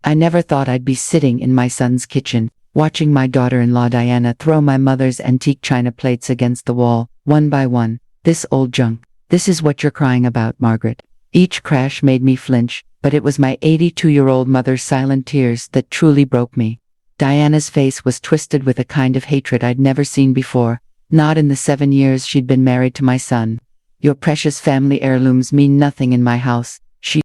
I never thought I'd be sitting in my son's kitchen, watching my daughter-in-law Diana throw my mother's antique china plates against the wall, one by one. This old junk. This is what you're crying about, Margaret. Each crash made me flinch, but it was my 82-year-old mother's silent tears that truly broke me. Diana's face was twisted with a kind of hatred I'd never seen before, not in the 7 years she'd been married to my son. Your precious family heirlooms mean nothing in my house, she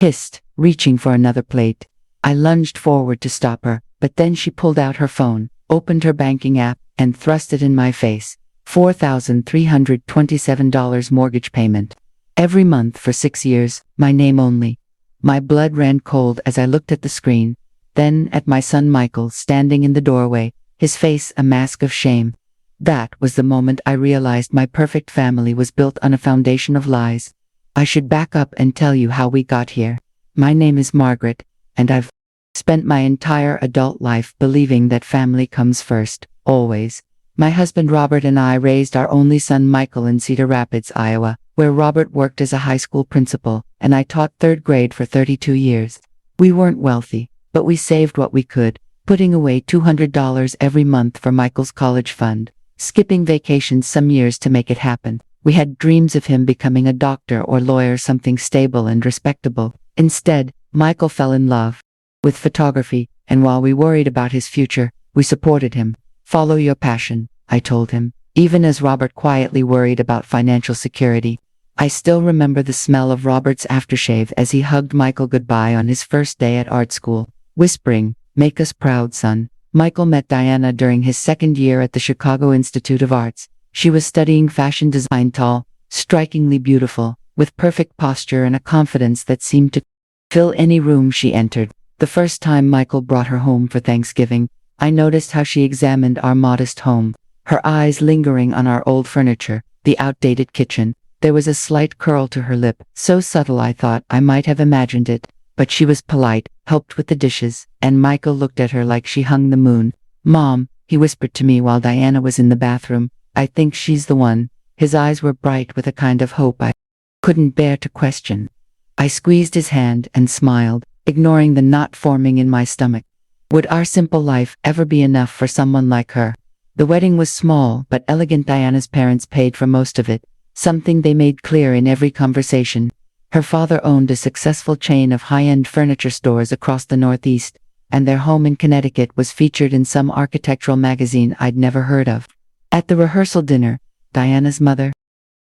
hissed, reaching for another plate. I lunged forward to stop her, but then she pulled out her phone, opened her banking app, and thrust it in my face. $4,327 mortgage payment. Every month for 6 years, my name only. My blood ran cold as I looked at the screen, then at my son Michael standing in the doorway, his face a mask of shame. That was the moment I realized my perfect family was built on a foundation of lies. I should back up and tell you how we got here. My name is Margaret, and I've spent my entire adult life believing that family comes first, always. My husband Robert and I raised our only son Michael in Cedar Rapids, Iowa, where Robert worked as a high school principal, and I taught 3rd grade for 32 years. We weren't wealthy, but we saved what we could, putting away $200 every month for Michael's college fund, skipping vacations some years to make it happen. We had dreams of him becoming a doctor or lawyer, something stable and respectable. Instead, Michael fell in love with photography, and while we worried about his future, we supported him. Follow your passion, I told him, even as Robert quietly worried about financial security. I still remember the smell of Robert's aftershave as he hugged Michael goodbye on his first day at art school, whispering, "Make us proud, son." Michael met Diana during his 2nd year at the Chicago Institute of Arts. She was studying fashion design, tall, strikingly beautiful, with perfect posture and a confidence that seemed to fill any room she entered. The first time Michael brought her home for Thanksgiving, I noticed how she examined our modest home, her eyes lingering on our old furniture, the outdated kitchen. There was a slight curl to her lip, so subtle I thought I might have imagined it, but she was polite, helped with the dishes, and Michael looked at her like she hung the moon. "Mom," he whispered to me while Diana was in the bathroom, "I think she's the one." His eyes were bright with a kind of hope I couldn't bear to question. I squeezed his hand and smiled, ignoring the knot forming in my stomach. Would our simple life ever be enough for someone like her? The wedding was small but elegant. Diana's parents paid for most of it, something they made clear in every conversation. Her father owned a successful chain of high-end furniture stores across the Northeast, and their home in Connecticut was featured in some architectural magazine I'd never heard of. At the rehearsal dinner, Diana's mother,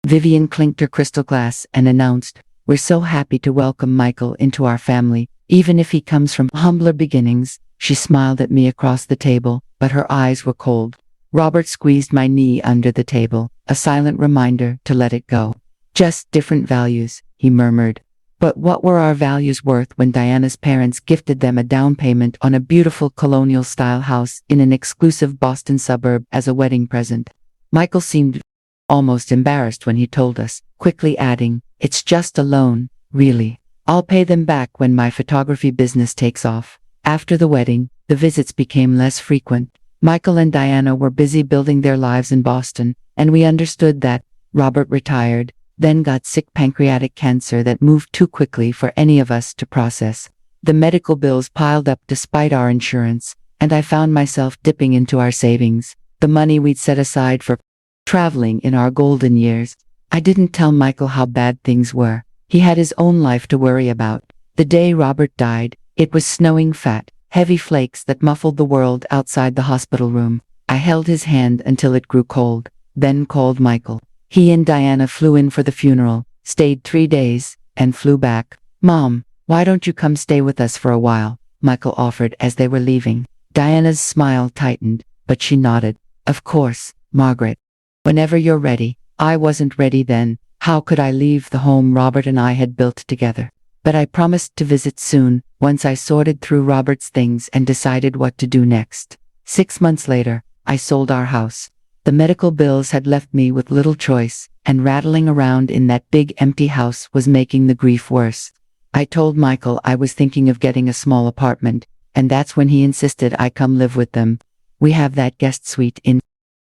Vivian, clinked her crystal glass and announced, "We're so happy to welcome Michael into our family, even if he comes from humbler beginnings." She smiled at me across the table, but her eyes were cold. Robert squeezed my knee under the table, a silent reminder to let it go. "Just different values," he murmured. But what were our values worth when Diana's parents gifted them a down payment on a beautiful colonial-style house in an exclusive Boston suburb as a wedding present? Michael seemed almost embarrassed when he told us, quickly adding, "It's just a loan, really. I'll pay them back when my photography business takes off." After the wedding, the visits became less frequent. Michael and Diana were busy building their lives in Boston, and we understood that. Robert retired, then got sick pancreatic cancer that moved too quickly for any of us to process. The medical bills piled up despite our insurance, and I found myself dipping into our savings, the money we'd set aside for traveling in our golden years. I didn't tell Michael how bad things were. He had his own life to worry about. The day Robert died, it was snowing fat, heavy flakes that muffled the world outside the hospital room. I held his hand until it grew cold, then called Michael. He and Diana flew in for the funeral, stayed 3 days, and flew back. "Mom, why don't you come stay with us for a while?" Michael offered as they were leaving. Diana's smile tightened, but she nodded. "Of course, Margaret. Whenever you're ready." I wasn't ready then. How could I leave the home Robert and I had built together? But I promised to visit soon, once I sorted through Robert's things and decided what to do next. 6 months later, I sold our house. The medical bills had left me with little choice, and rattling around in that big empty house was making the grief worse. I told Michael I was thinking of getting a small apartment, and that's when he insisted I come live with them. "We have that guest suite in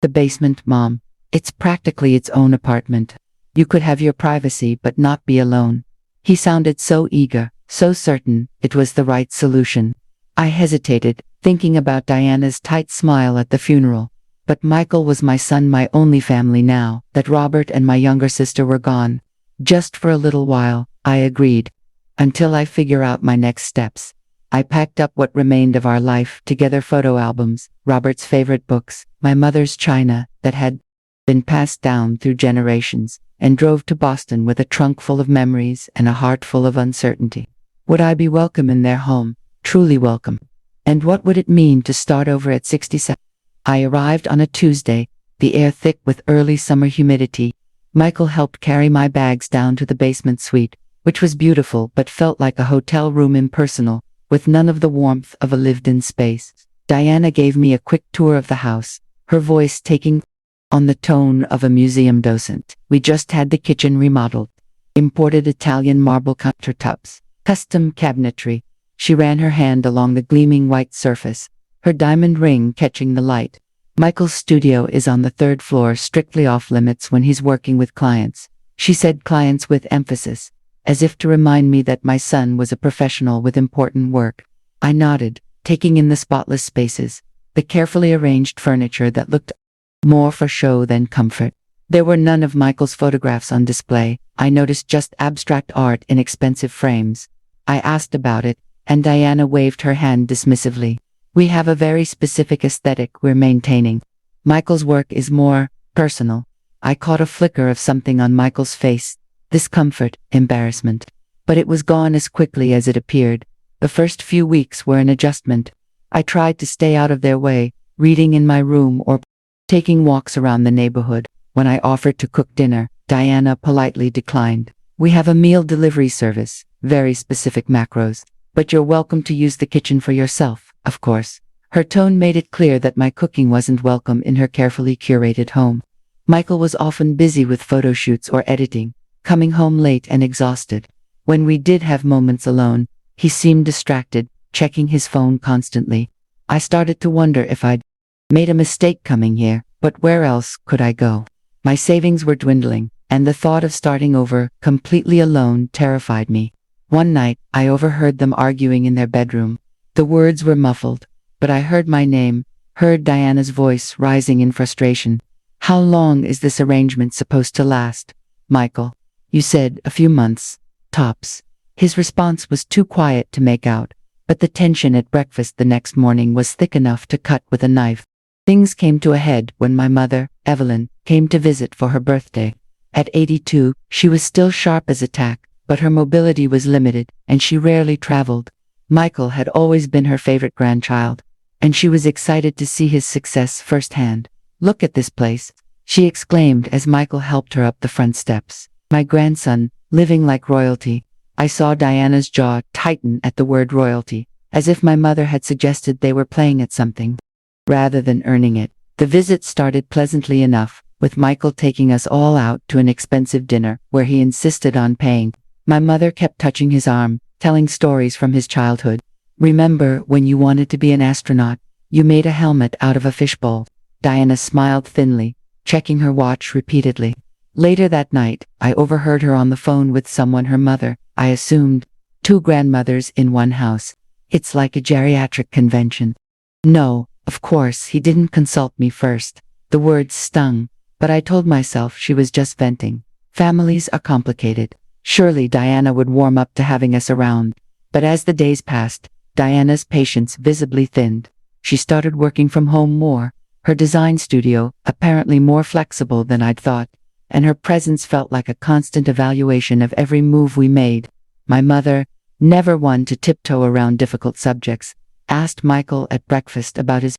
the basement, Mom. It's practically its own apartment. You could have your privacy but not be alone." He sounded so eager, so certain it was the right solution. I hesitated, thinking about Diana's tight smile at the funeral. But Michael was my son, my only family now that Robert and my younger sister were gone. Just for a little while, I agreed. Until I figure out my next steps. I packed up what remained of our life together: photo albums, Robert's favorite books, my mother's china that had been passed down through generations, and drove to Boston with a trunk full of memories and a heart full of uncertainty. Would I be welcome in their home, truly welcome? And what would it mean to start over at 67? I arrived on a Tuesday, the air thick with early summer humidity. Michael helped carry my bags down to the basement suite, which was beautiful but felt like a hotel room, impersonal, with none of the warmth of a lived-in space. Diana gave me a quick tour of the house, her voice taking on the tone of a museum docent. We just had the kitchen remodeled. Imported Italian marble countertops, custom cabinetry. She ran her hand along the gleaming white surface, her diamond ring catching the light. Michael's studio is on the third floor, strictly off limits when he's working with clients. She said clients with emphasis, as if to remind me that my son was a professional with important work. I nodded, taking in the spotless spaces, the carefully arranged furniture that looked more for show than comfort. There were none of Michael's photographs on display. I noticed just abstract art in expensive frames. I asked about it, and Diana waved her hand dismissively. We have a very specific aesthetic we're maintaining. Michael's work is more personal. I caught a flicker of something on Michael's face, discomfort, embarrassment. But it was gone as quickly as it appeared. The first few weeks were an adjustment. I tried to stay out of their way, reading in my room or taking walks around the neighborhood. When I offered to cook dinner, Diana politely declined. We have a meal delivery service, very specific macros, but you're welcome to use the kitchen for yourself, of course. Her tone made it clear that my cooking wasn't welcome in her carefully curated home. Michael was often busy with photo shoots or editing, coming home late and exhausted. When we did have moments alone, he seemed distracted, checking his phone constantly. I started to wonder if I'd made a mistake coming here, but where else could I go? My savings were dwindling, and the thought of starting over, completely alone, terrified me. One night, I overheard them arguing in their bedroom. The words were muffled, but I heard my name, heard Diana's voice rising in frustration. How long is this arrangement supposed to last? Michael, you said a few months, tops. His response was too quiet to make out, but the tension at breakfast the next morning was thick enough to cut with a knife. Things came to a head when my mother, Evelyn, came to visit for her birthday. At 82, she was still sharp as a tack, but her mobility was limited, and she rarely traveled. Michael had always been her favorite grandchild, and she was excited to see his success firsthand. Look at this place, she exclaimed as Michael helped her up the front steps. My grandson, living like royalty. I saw Diana's jaw tighten at the word royalty, as if my mother had suggested they were playing at something, rather than earning it. The visit started pleasantly enough, with Michael taking us all out to an expensive dinner, where he insisted on paying. My mother kept touching his arm, telling stories from his childhood. Remember when you wanted to be an astronaut? You made a helmet out of a fishbowl. Diana smiled thinly, checking her watch repeatedly. Later that night, I overheard her on the phone with someone, her mother, I assumed. Two grandmothers in one house. It's like a geriatric convention. No, of course, he didn't consult me first. The words stung, but I told myself she was just venting. Families are complicated. Surely Diana would warm up to having us around. But as the days passed, Diana's patience visibly thinned. She started working from home more, her design studio apparently more flexible than I'd thought, and her presence felt like a constant evaluation of every move we made. My mother, never one to tiptoe around difficult subjects, asked Michael at breakfast about his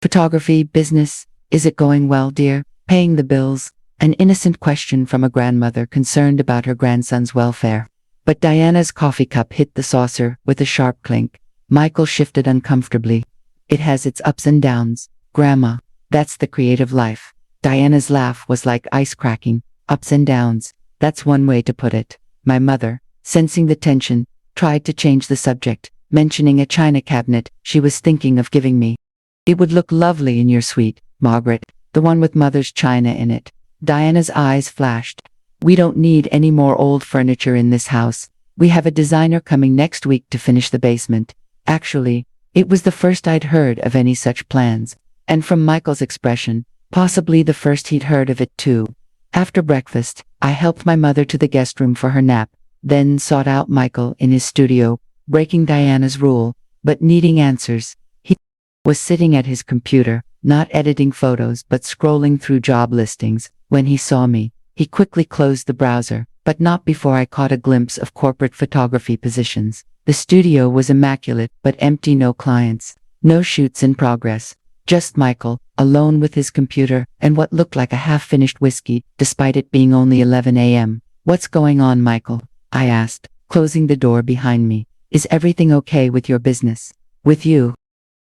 photography business. Is it going well, dear? Paying the bills? An innocent question from a grandmother concerned about her grandson's welfare. But Diana's coffee cup hit the saucer with a sharp clink. Michael shifted uncomfortably. It has its ups and downs, Grandma. That's the creative life. Diana's laugh was like ice cracking. Ups and downs. That's one way to put it. My mother, sensing the tension, tried to change the subject, mentioning a china cabinet she was thinking of giving me. It would look lovely in your suite, Margaret, the one with Mother's china in it. Diana's eyes flashed. We don't need any more old furniture in this house. We have a designer coming next week to finish the basement. Actually, It was the first I'd heard of any such plans, and from Michael's expression, possibly the first he'd heard of it too. After breakfast, I helped my mother to the guest room for her nap, then sought out Michael in his studio, breaking Diana's rule, but needing answers. He was sitting at his computer, not editing photos but scrolling through job listings. When he saw me, he quickly closed the browser, but not before I caught a glimpse of corporate photography positions. The studio was immaculate but empty, no clients, no shoots in progress. Just Michael, alone with his computer and what looked like a half-finished whiskey, despite it being only 11 a.m. "What's going on, Michael?" I asked, closing the door behind me. "Is everything okay with your business? With you?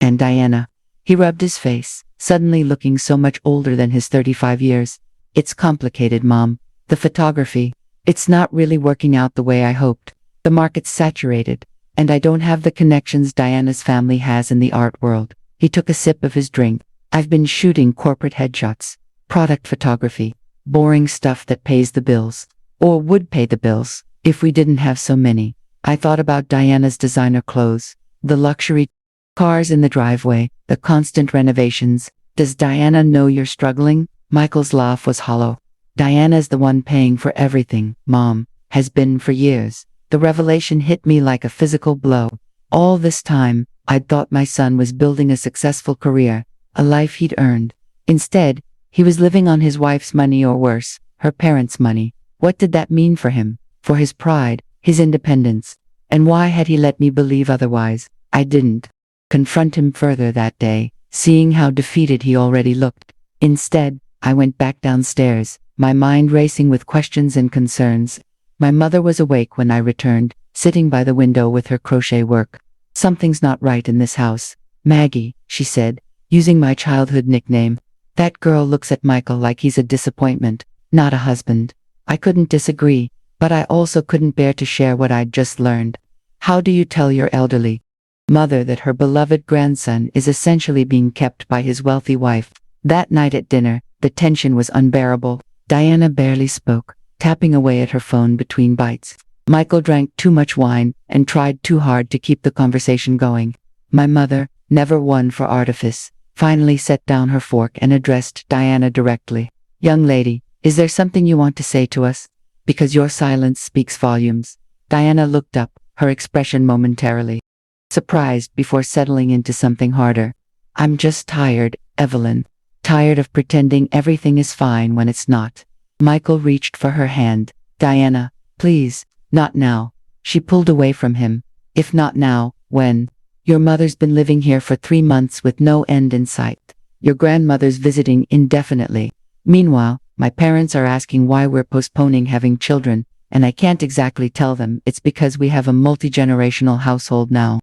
And Diana?" He rubbed his face, suddenly looking so much older than his 35 years. "It's complicated, Mom. The photography, it's not really working out the way I hoped. The market's saturated, and I don't have the connections Diana's family has in the art world." He took a sip of his drink. "I've been shooting corporate headshots, product photography, boring stuff that pays the bills, or would pay the bills, if we didn't have so many. I thought about Diana's designer clothes, the luxury cars in the driveway, the constant renovations. Does Diana know you're struggling?" Michael's laugh was hollow. "Diana's the one paying for everything, Mom, has been for years." The revelation hit me like a physical blow. All this time, I'd thought my son was building a successful career, a life he'd earned. Instead, he was living on his wife's money, or worse, her parents' money. What did that mean for him? For his pride, his independence? And why had he let me believe otherwise? I didn't confront him further that day, seeing how defeated he already looked. Instead, I went back downstairs, my mind racing with questions and concerns. My mother was awake when I returned, sitting by the window with her crochet work. "Something's not right in this house, Maggie," she said, using my childhood nickname. "That girl looks at Michael like he's a disappointment, not a husband." I couldn't disagree, but I also couldn't bear to share what I'd just learned. How do you tell your elderly mother that her beloved grandson is essentially being kept by his wealthy wife? That night at dinner, the tension was unbearable. Diana barely spoke, tapping away at her phone between bites. Michael drank too much wine and tried too hard to keep the conversation going. My mother, never one for artifice, finally set down her fork and addressed Diana directly. "Young lady, is there something you want to say to us? Because your silence speaks volumes." Diana looked up, her expression momentarily surprised before settling into something harder. "I'm just tired, Evelyn. Tired of pretending everything is fine when it's not." Michael reached for her hand. "Diana, please, not now." She pulled away from him. "If not now, when? Your mother's been living here for 3 months with no end in sight. Your grandmother's visiting indefinitely. Meanwhile, my parents are asking why we're postponing having children, and I can't exactly tell them it's because we have a multi-generational household now."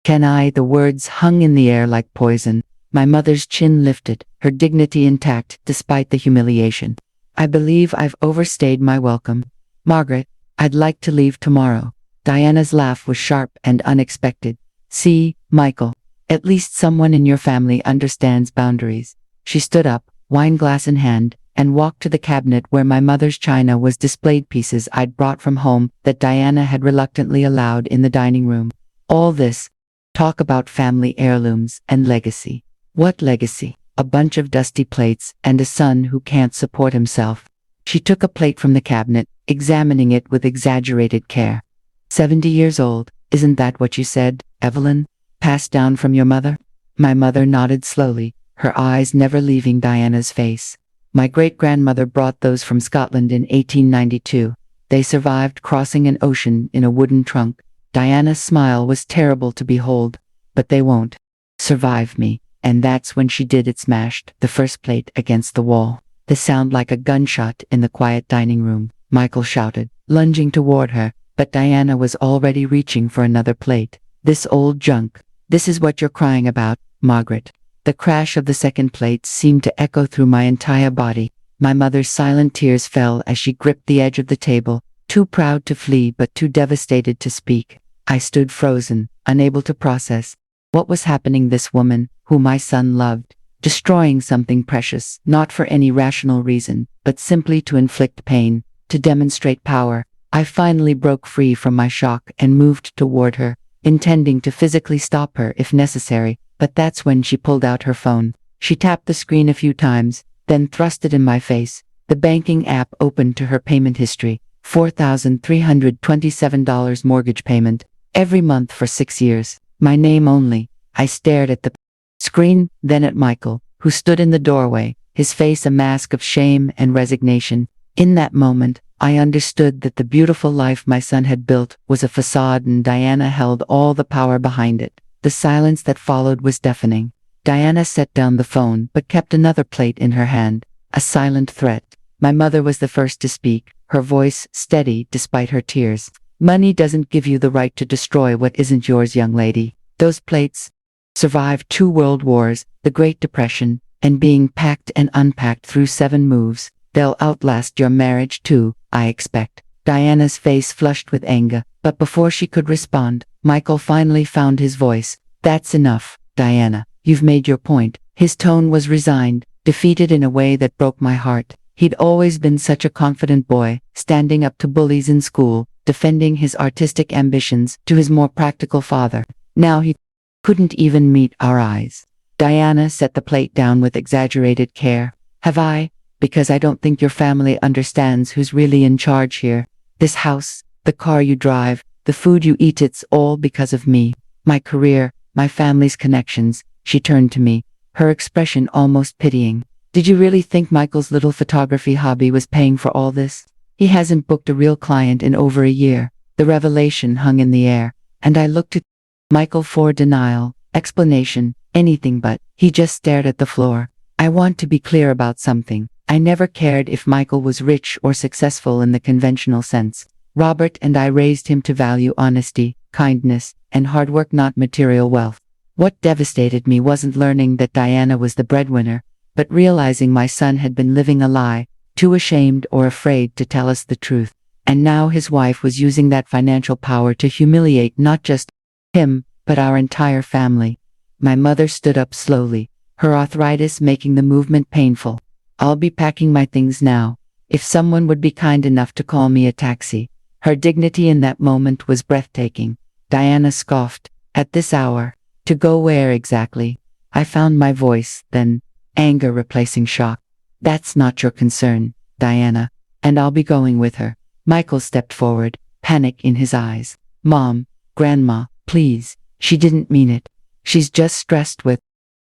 The words hung in the air like poison. My mother's chin lifted, her dignity intact despite the humiliation. "I believe I've overstayed my welcome. Margaret, I'd like to leave tomorrow." Diana's laugh was sharp and unexpected. "See, Michael, at least someone in your family understands boundaries." She stood up, wine glass in hand, and walked to the cabinet where my mother's china was displayed, pieces I'd brought from home that Diana had reluctantly allowed in the dining room. All this talk about family heirlooms and legacy. What legacy? A bunch of dusty plates and a son who can't support himself. She took a plate from the cabinet, examining it with exaggerated care. 70 years old, isn't that what you said, Evelyn? Passed down from your mother?" My mother nodded slowly, her eyes never leaving Diana's face. "My great-grandmother brought those from Scotland in 1892. They survived crossing an ocean in a wooden trunk." Diana's smile was terrible to behold. "But they won't survive me." And that's when she did it, smashed the first plate against the wall. The sound like a gunshot in the quiet dining room. Michael shouted, lunging toward her, but Diana was already reaching for another plate. "This old junk. This is what you're crying about, Margaret." The crash of the second plate seemed to echo through my entire body. My mother's silent tears fell as she gripped the edge of the table, too proud to flee but too devastated to speak. I stood frozen, unable to process what was happening. This woman, who my son loved, destroying something precious, not for any rational reason, but simply to inflict pain, to demonstrate power. I finally broke free from my shock and moved toward her, intending to physically stop her if necessary, but that's when she pulled out her phone. She tapped the screen a few times, then thrust it in my face. The banking app opened to her payment history. $4,327 mortgage payment, every month for 6 years. My name only. I stared at the screen, then at Michael, who stood in the doorway, his face a mask of shame and resignation. In that moment, I understood that the beautiful life my son had built was a facade and Diana held all the power behind it. The silence that followed was deafening. Diana set down the phone but kept another plate in her hand, a silent threat. My mother was the first to speak, her voice steady despite her tears. Money doesn't give you the right to destroy what isn't yours, young lady. Those plates survived 2 world wars, the Great Depression, and being packed and unpacked through 7 moves. They'll outlast your marriage too, I expect. Diana's face flushed with anger, but before she could respond, Michael finally found his voice. That's enough, Diana. You've made your point. His tone was resigned, defeated in a way that broke my heart. He'd always been such a confident boy, standing up to bullies in school, defending his artistic ambitions to his more practical father. Now he couldn't even meet our eyes. Diana set the plate down with exaggerated care. Have I? Because I don't think your family understands who's really in charge here. This house, the car you drive, the food you eat, it's all because of me. My career, my family's connections. She turned to me, her expression almost pitying. Did you really think Michael's little photography hobby was paying for all this? He hasn't booked a real client in over a year. The revelation hung in the air, and I looked at Michael for denial, explanation, anything but. He just stared at the floor. I want to be clear about something. I never cared if Michael was rich or successful in the conventional sense. Robert and I raised him to value honesty, kindness, and hard work, not material wealth. What devastated me wasn't learning that Diana was the breadwinner, but realizing my son had been living a lie, too ashamed or afraid to tell us the truth. And now his wife was using that financial power to humiliate not just him, but our entire family. My mother stood up slowly, her arthritis making the movement painful. I'll be packing my things now. If someone would be kind enough to call me a taxi. Her dignity in that moment was breathtaking. Diana scoffed. At this hour? To go where exactly? I found my voice, then, anger replacing shock. That's not your concern, Diana, and I'll be going with her. Michael stepped forward, panic in his eyes. Mom, Grandma, please. She didn't mean it. She's just stressed with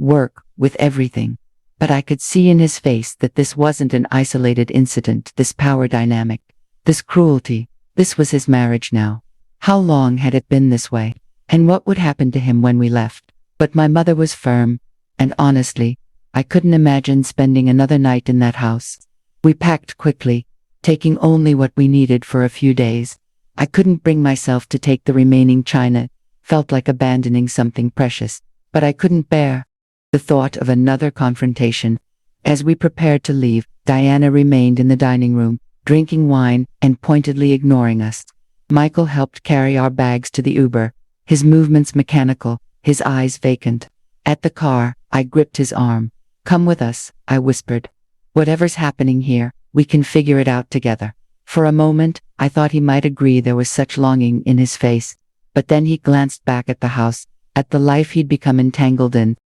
work, with everything. But I could see in his face that this wasn't an isolated incident, this power dynamic, this cruelty. This was his marriage now. How long had it been this way? And what would happen to him when we left? But my mother was firm, and honestly, I couldn't imagine spending another night in that house. We packed quickly, taking only what we needed for a few days. I couldn't bring myself to take the remaining china. Felt like abandoning something precious, but I couldn't bear the thought of another confrontation. As we prepared to leave, Diana remained in the dining room, drinking wine and pointedly ignoring us. Michael helped carry our bags to the Uber, his movements mechanical, his eyes vacant. At the car, I gripped his arm. Come with us, I whispered. Whatever's happening here, we can figure it out together. For a moment, I thought he might agree. There was such longing in his face. But then he glanced back at the house, at the life he'd become entangled in,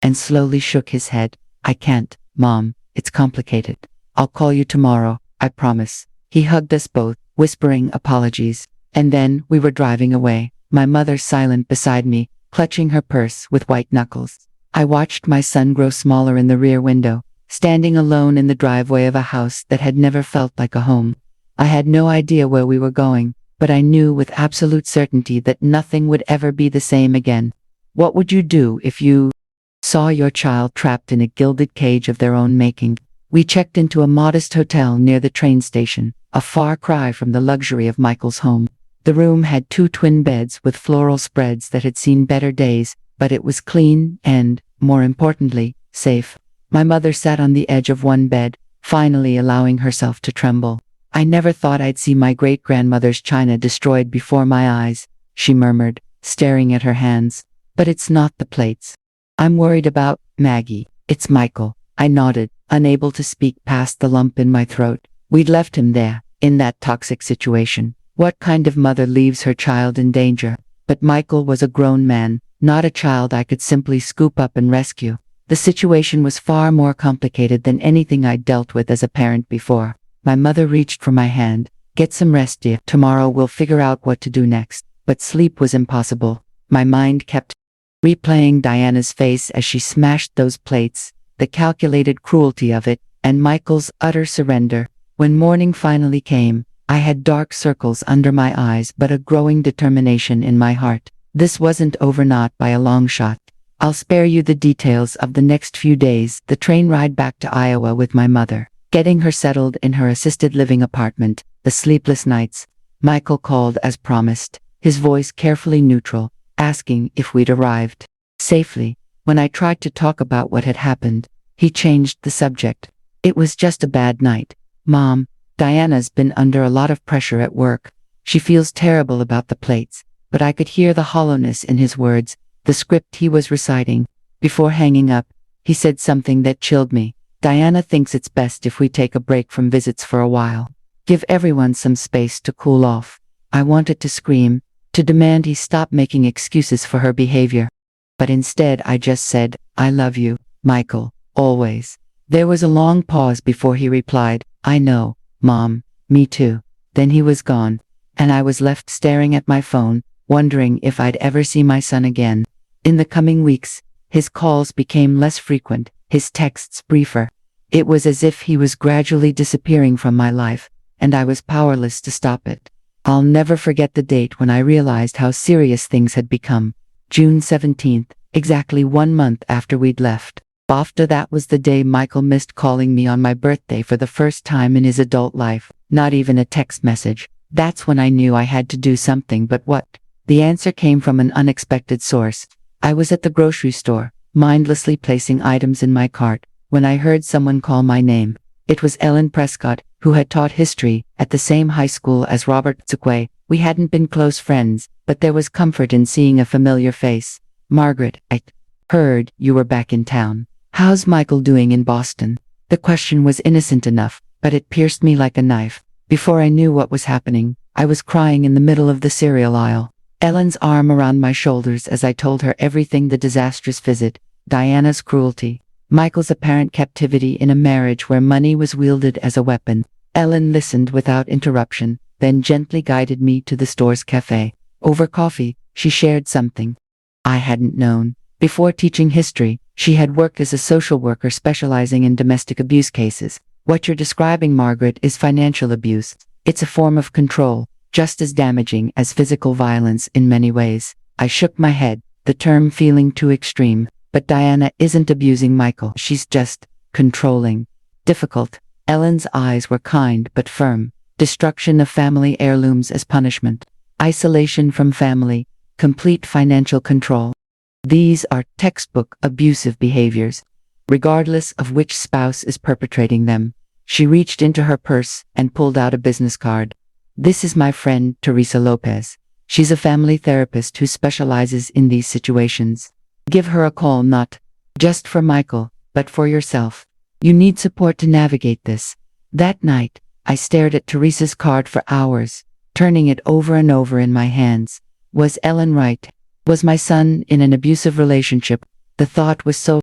and slowly shook his head. I can't, Mom, it's complicated. I'll call you tomorrow, I promise. He hugged us both, whispering apologies. And then we were driving away, my mother silent beside me, clutching her purse with white knuckles. I watched my son grow smaller in the rear window, standing alone in the driveway of a house that had never felt like a home. I had no idea where we were going, but I knew with absolute certainty that nothing would ever be the same again. What would you do if you saw your child trapped in a gilded cage of their own making? We checked into a modest hotel near the train station, a far cry from the luxury of Michael's home. The room had 2 twin beds with floral spreads that had seen better days, but it was clean and, more importantly, safe. My mother sat on the edge of one bed, finally allowing herself to tremble. I never thought I'd see my great-grandmother's china destroyed before my eyes, she murmured, staring at her hands. But it's not the plates. I'm worried about Maggie. It's Michael. I nodded, unable to speak past the lump in my throat. We'd left him there, in that toxic situation. What kind of mother leaves her child in danger? But Michael was a grown man, not a child I could simply scoop up and rescue. The situation was far more complicated than anything I'd dealt with as a parent before. My mother reached for my hand. Get some rest, dear. Tomorrow we'll figure out what to do next. But sleep was impossible. My mind kept replaying Diana's face as she smashed those plates, the calculated cruelty of it, and Michael's utter surrender. When morning finally came, I had dark circles under my eyes but a growing determination in my heart. This wasn't over, not by a long shot. I'll spare you the details of the next few days, the train ride back to Iowa with my mother, getting her settled in her assisted living apartment, the sleepless nights. Michael called as promised, his voice carefully neutral, asking if we'd arrived safely. When I tried to talk about what had happened, he changed the subject. It was just a bad night. Mom, Diana's been under a lot of pressure at work. She feels terrible about the plates. But I could hear the hollowness in his words, the script he was reciting. Before hanging up, he said something that chilled me. Diana thinks it's best if we take a break from visits for a while. Give everyone some space to cool off. I wanted to scream, to demand he stop making excuses for her behavior. But instead I just said, I love you, Michael, always. There was a long pause before he replied, I know, Mom, me too. Then he was gone, and I was left staring at my phone, wondering if I'd ever see my son again. In the coming weeks, his calls became less frequent, his texts briefer. It was as if he was gradually disappearing from my life, and I was powerless to stop it. I'll never forget the date when I realized how serious things had become. June 17th, exactly 1 month after we'd left. After that was the day Michael missed calling me on my birthday for the first time in his adult life, not even a text message. That's when I knew I had to do something, but what? The answer came from an unexpected source. I was at the grocery store, mindlessly placing items in my cart, when I heard someone call my name. It was Ellen Prescott, who had taught history at the same high school as Robert Tsukwe. We hadn't been close friends, but there was comfort in seeing a familiar face. Margaret, I heard you were back in town. How's Michael doing in Boston? The question was innocent enough, but it pierced me like a knife. Before I knew what was happening, I was crying in the middle of the cereal aisle. Ellen's arm around my shoulders as I told her everything: the disastrous visit, Diana's cruelty, Michael's apparent captivity in a marriage where money was wielded as a weapon. Ellen listened without interruption, then gently guided me to the store's cafe. Over coffee, she shared something I hadn't known. Before teaching history, she had worked as a social worker specializing in domestic abuse cases. What you're describing, Margaret, is financial abuse. It's a form of control, just as damaging as physical violence in many ways. I shook my head, the term feeling too extreme. But Diana isn't abusing Michael. She's just controlling. Difficult. Ellen's eyes were kind but firm. Destruction of family heirlooms as punishment. Isolation from family. Complete financial control. These are textbook abusive behaviors, regardless of which spouse is perpetrating them. She reached into her purse and pulled out a business card. This is my friend, Teresa Lopez. She's a family therapist who specializes in these situations. Give her a call, not just for Michael, but for yourself. You need support to navigate this. That night, I stared at Teresa's card for hours, turning it over and over in my hands. Was Ellen right? Was my son in an abusive relationship? The thought was so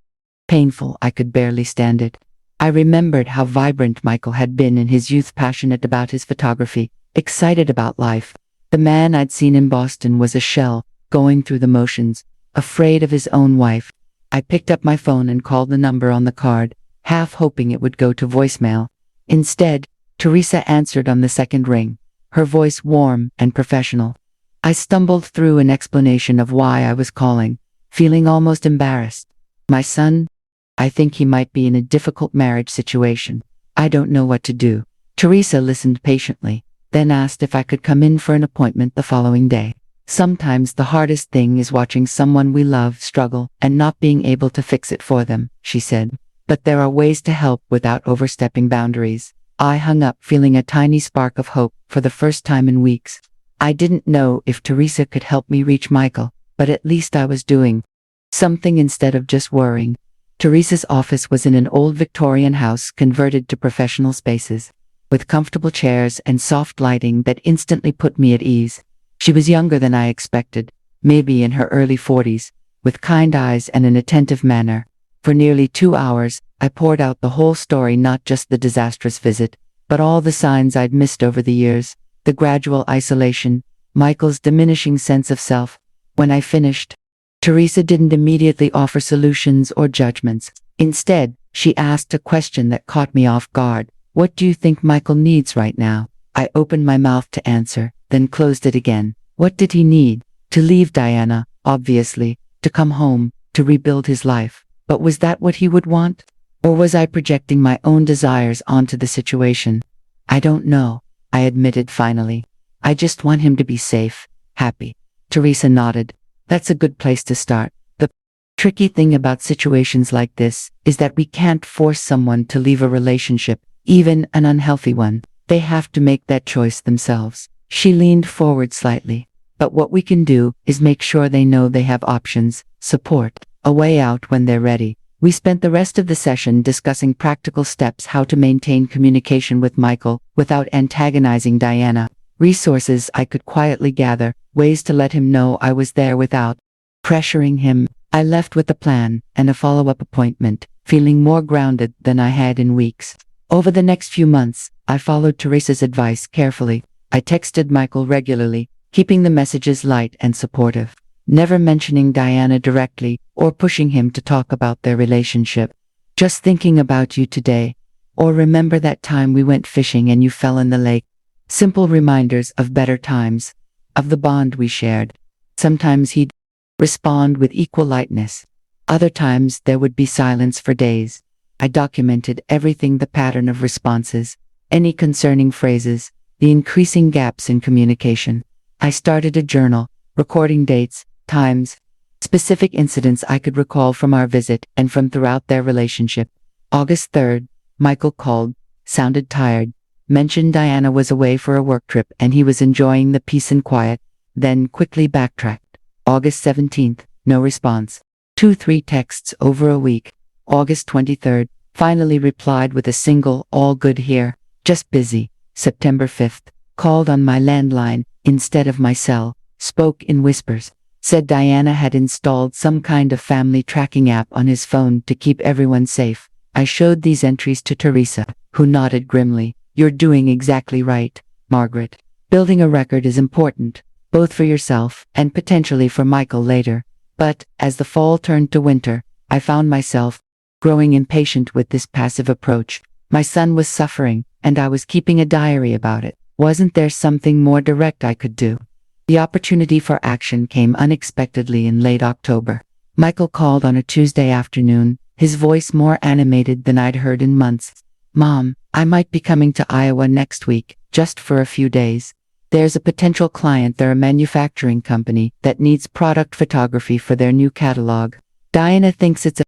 painful I could barely stand it. I remembered how vibrant Michael had been in his youth, passionate about his photography, excited about life. The man I'd seen in Boston was a shell, going through the motions, afraid of his own wife. I picked up my phone and called the number on the card, half hoping it would go to voicemail. Instead, Teresa answered on the second ring, her voice warm and professional. I stumbled through an explanation of why I was calling, feeling almost embarrassed. My son? I think he might be in a difficult marriage situation. I don't know what to do. Teresa listened patiently, then asked if I could come in for an appointment the following day. Sometimes the hardest thing is watching someone we love struggle and not being able to fix it for them, she said. But there are ways to help without overstepping boundaries. I hung up feeling a tiny spark of hope for the first time in weeks. I didn't know if Teresa could help me reach Michael, but at least I was doing something instead of just worrying. Teresa's office was in an old Victorian house converted to professional spaces, with comfortable chairs and soft lighting that instantly put me at ease. She was younger than I expected, maybe in her early 40s, with kind eyes and an attentive manner. For nearly 2 hours, I poured out the whole story, not just the disastrous visit, but all the signs I'd missed over the years, the gradual isolation, Michael's diminishing sense of self. When I finished, Teresa didn't immediately offer solutions or judgments. Instead, she asked a question that caught me off guard. What do you think Michael needs right now? I opened my mouth to answer, then closed it again. What did he need? To leave Diana, obviously, to come home, to rebuild his life. But was that what he would want? Or was I projecting my own desires onto the situation? I don't know, I admitted finally. I just want him to be safe, happy. Teresa nodded. That's a good place to start. The tricky thing about situations like this is that we can't force someone to leave a relationship, even an unhealthy one. They have to make that choice themselves. She leaned forward slightly. But what we can do is make sure they know they have options, support, a way out when they're ready. We spent the rest of the session discussing practical steps, how to maintain communication with Michael without antagonizing Diana, resources I could quietly gather, ways to let him know I was there without pressuring him. I left with a plan and a follow-up appointment, feeling more grounded than I had in weeks. Over the next few months, I followed Teresa's advice carefully. I texted Michael regularly, keeping the messages light and supportive, never mentioning Diana directly or pushing him to talk about their relationship. Just thinking about you today, or remember that time we went fishing and you fell in the lake. Simple reminders of better times, of the bond we shared. Sometimes he'd respond with equal lightness. Other times there would be silence for days. I documented everything, the pattern of responses, any concerning phrases, the increasing gaps in communication. I started a journal, recording dates, times, specific incidents I could recall from our visit and from throughout their relationship. August 3rd, Michael called, sounded tired, mentioned Diana was away for a work trip and he was enjoying the peace and quiet, then quickly backtracked. August 17th, no response. 2-3 texts over a week. August 23rd, finally replied with a single, all good here, just busy. September 5th, called on my landline instead of my cell, spoke in whispers, said Diana had installed some kind of family tracking app on his phone to keep everyone safe. I showed these entries to Teresa, who nodded grimly. You're doing exactly right, Margaret. Building a record is important, both for yourself and potentially for Michael later. But, as the fall turned to winter, I found myself growing impatient with this passive approach. My son was suffering, and I was keeping a diary about it. Wasn't there something more direct I could do? The opportunity for action came unexpectedly in late October. Michael called on a Tuesday afternoon, his voice more animated than I'd heard in months. Mom, I might be coming to Iowa next week, just for a few days. There's a potential client, they're a manufacturing company, that needs product photography for their new catalog. Diana thinks it's a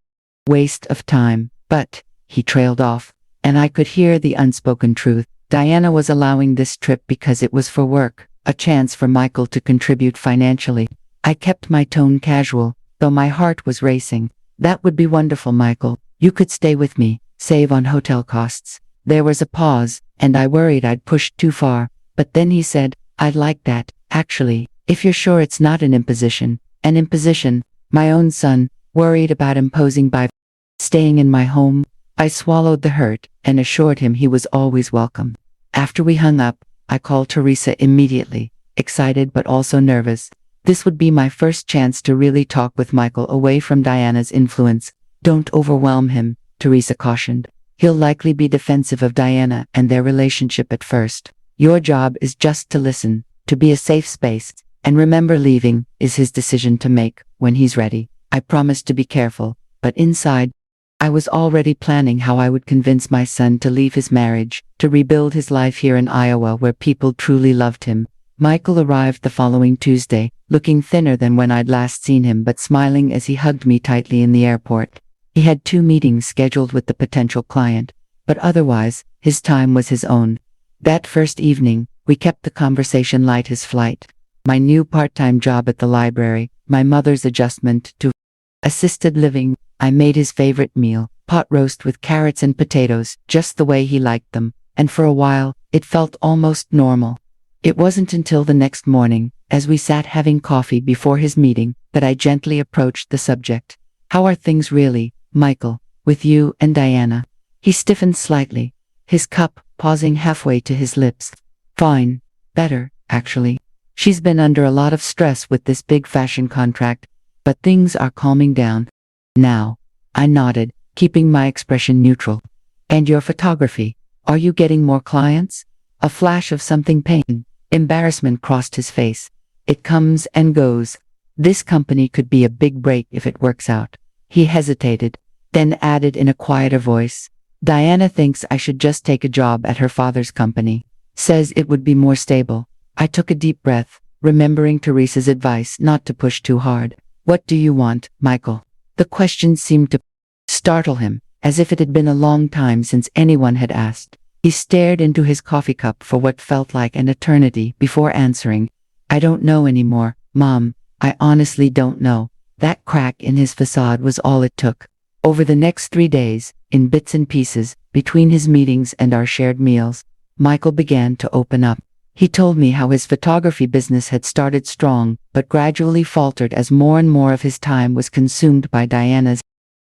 waste of time, but, he trailed off, and I could hear the unspoken truth. Diana was allowing this trip because it was for work, a chance for Michael to contribute financially. I kept my tone casual, though my heart was racing. That would be wonderful, Michael. You could stay with me, save on hotel costs. There was a pause, and I worried I'd pushed too far, but then he said, I'd like that, actually, if you're sure it's not an imposition. An imposition? My own son, worried about imposing by staying in my home. I swallowed the hurt and assured him he was always welcome. After we hung up, I called Teresa immediately, excited but also nervous. This would be my first chance to really talk with Michael away from Diana's influence. Don't overwhelm him, Teresa cautioned. He'll likely be defensive of Diana and their relationship at first. Your job is just to listen, to be a safe space, and remember, leaving is his decision to make when he's ready. I promised to be careful, but inside, I was already planning how I would convince my son to leave his marriage, to rebuild his life here in Iowa where people truly loved him. Michael arrived the following Tuesday, looking thinner than when I'd last seen him but smiling as he hugged me tightly in the airport. He had 2 meetings scheduled with the potential client, but otherwise, his time was his own. That first evening, we kept the conversation light. His flight, my new part-time job at the library, my mother's adjustment to assisted living. I made his favorite meal, pot roast with carrots and potatoes, just the way he liked them, and for a while, it felt almost normal. It wasn't until the next morning, as we sat having coffee before his meeting, that I gently approached the subject. How are things really, Michael, with you and Diana? He stiffened slightly, his cup pausing halfway to his lips. Fine. Better, actually. She's been under a lot of stress with this big fashion contract, but things are calming down now. I nodded, keeping my expression neutral. And your photography? Are you getting more clients? A flash of something pain. Embarrassment crossed his face. It comes and goes. This company could be a big break if it works out. He hesitated, then added in a quieter voice. Diana thinks I should just take a job at her father's company. Says it would be more stable. I took a deep breath, remembering Teresa's advice not to push too hard. What do you want, Michael? The question seemed to startle him, as if it had been a long time since anyone had asked. He stared into his coffee cup for what felt like an eternity before answering. I don't know anymore, Mom. I honestly don't know. That crack in his facade was all it took. Over the next 3 days, in bits and pieces, between his meetings and our shared meals, Michael began to open up. He told me how his photography business had started strong, but gradually faltered as more and more of his time was consumed by Diana's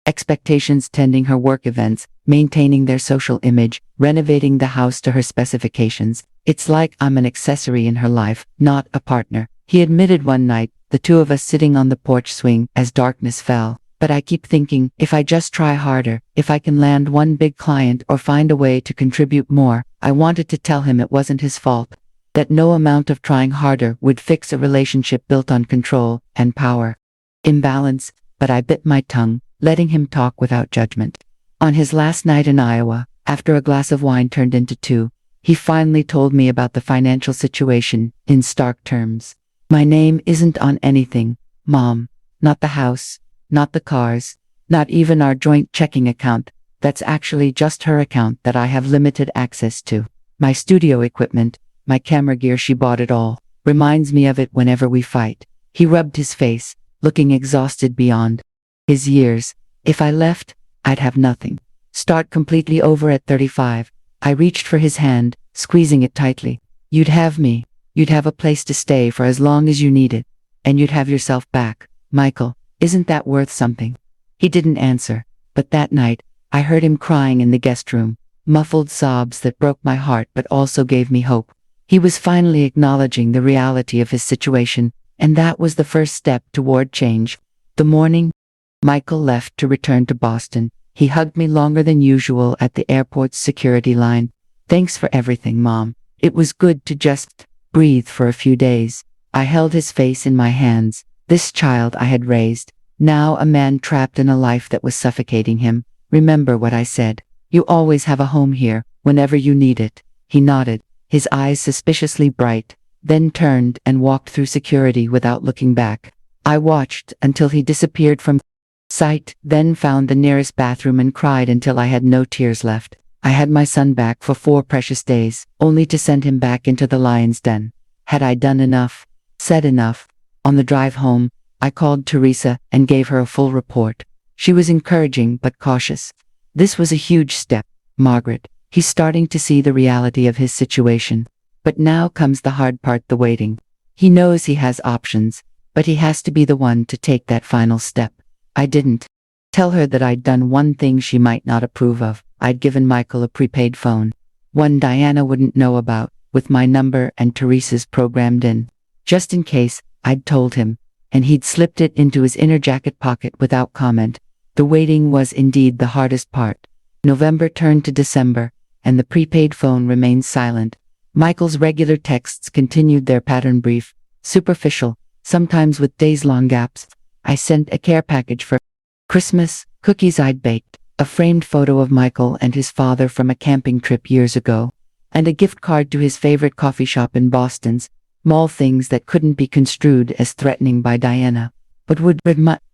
expectations, tending her work events, maintaining their social image, renovating the house to her specifications. It's like I'm an accessory in her life, not a partner, he admitted one night, the two of us sitting on the porch swing as darkness fell. But I keep thinking, if I just try harder, if I can land one big client or find a way to contribute more. I wanted to tell him it wasn't his fault, that no amount of trying harder would fix a relationship built on control and power imbalance, but I bit my tongue, letting him talk without judgment. On his last night in Iowa, after a glass of wine turned into 2, he finally told me about the financial situation in stark terms. My name isn't on anything, Mom. Not the house, not the cars, not even our joint checking account. That's actually just her account that I have limited access to. My studio equipment, my camera gear, she bought it all. Reminds me of it whenever we fight. He rubbed his face, looking exhausted beyond his years. If I left, I'd have nothing. Start completely over at 35. I reached for his hand, squeezing it tightly. You'd have me. You'd have a place to stay for as long as you need it. And you'd have yourself back. Michael, isn't that worth something? He didn't answer, but that night, I heard him crying in the guest room, muffled sobs that broke my heart but also gave me hope. He was finally acknowledging the reality of his situation, and that was the first step toward change. The morning Michael left to return to Boston, he hugged me longer than usual at the airport's security line. Thanks for everything, Mom. It was good to just breathe for a few days. I held his face in my hands, this child I had raised, now a man trapped in a life that was suffocating him. Remember what I said. You always have a home here, whenever you need it. He nodded, his eyes suspiciously bright, then turned and walked through security without looking back. I watched until he disappeared from sight, then found the nearest bathroom and cried until I had no tears left. I had my son back for 4 precious days, only to send him back into the lion's den. Had I done enough? Said enough? On the drive home, I called Teresa and gave her a full report. She was encouraging but cautious. This was a huge step, Margaret. He's starting to see the reality of his situation. But now comes the hard part, the waiting. He knows he has options, but he has to be the one to take that final step. I didn't tell her that I'd done one thing she might not approve of. I'd given Michael a prepaid phone. One Diana wouldn't know about, with my number and Teresa's programmed in. Just in case, I'd told him, and he'd slipped it into his inner jacket pocket without comment. The waiting was indeed the hardest part. November turned to December, and the prepaid phone remained silent. Michael's regular texts continued their pattern, brief, superficial, sometimes with days-long gaps. I sent a care package for Christmas, cookies I'd baked, a framed photo of Michael and his father from a camping trip years ago, and a gift card to his favorite coffee shop in Boston's. Small things that couldn't be construed as threatening by Diana, but would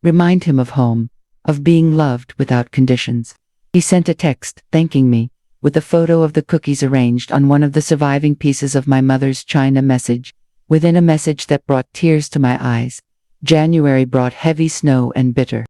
remind him of home, of being loved without conditions. He sent a text, thanking me, with a photo of the cookies arranged on one of the surviving pieces of my mother's china message, within a message that brought tears to my eyes. January brought heavy snow and bitter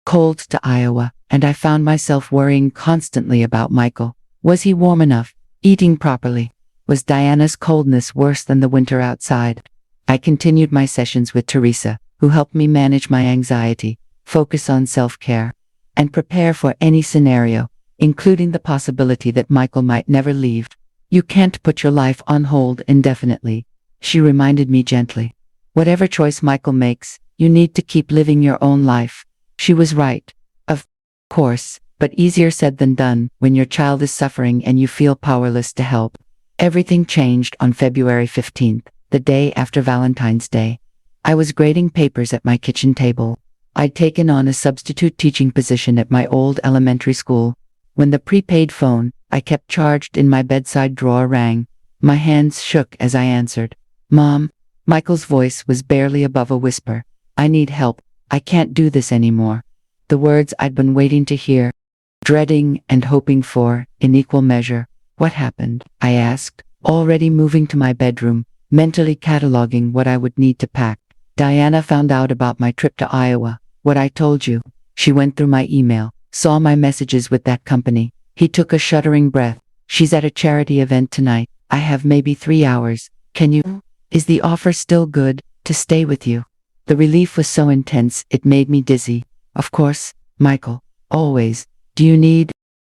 cold to Iowa, and I found myself worrying constantly about Michael. Was he warm enough, eating properly, Was Diana's coldness worse than the winter outside? I continued my sessions with Teresa, who helped me manage my anxiety, focus on self-care, and prepare for any scenario, including the possibility that Michael might never leave. You can't put your life on hold indefinitely, she reminded me gently. Whatever choice Michael makes, you need to keep living your own life. She was right. Of course, but easier said than done when your child is suffering and you feel powerless to help. Everything changed on February 15th, the day after Valentine's Day. I was grading papers at my kitchen table. I'd taken on a substitute teaching position at my old elementary school. When the prepaid phone I kept charged in my bedside drawer rang, my hands shook as I answered. Mom, Michael's voice was barely above a whisper. I need help. I can't do this anymore. The words I'd been waiting to hear, dreading and hoping for, in equal measure. What happened? I asked, already moving to my bedroom, mentally cataloging what I would need to pack. Diana found out about my trip to Iowa. What I told you. She went through my email, saw my messages with that company. He took a shuddering breath. She's at a charity event tonight. I have maybe 3 hours. Can you? Is the offer still good to stay with you? The relief was so intense it made me dizzy. Of course, Michael. Always. Do you need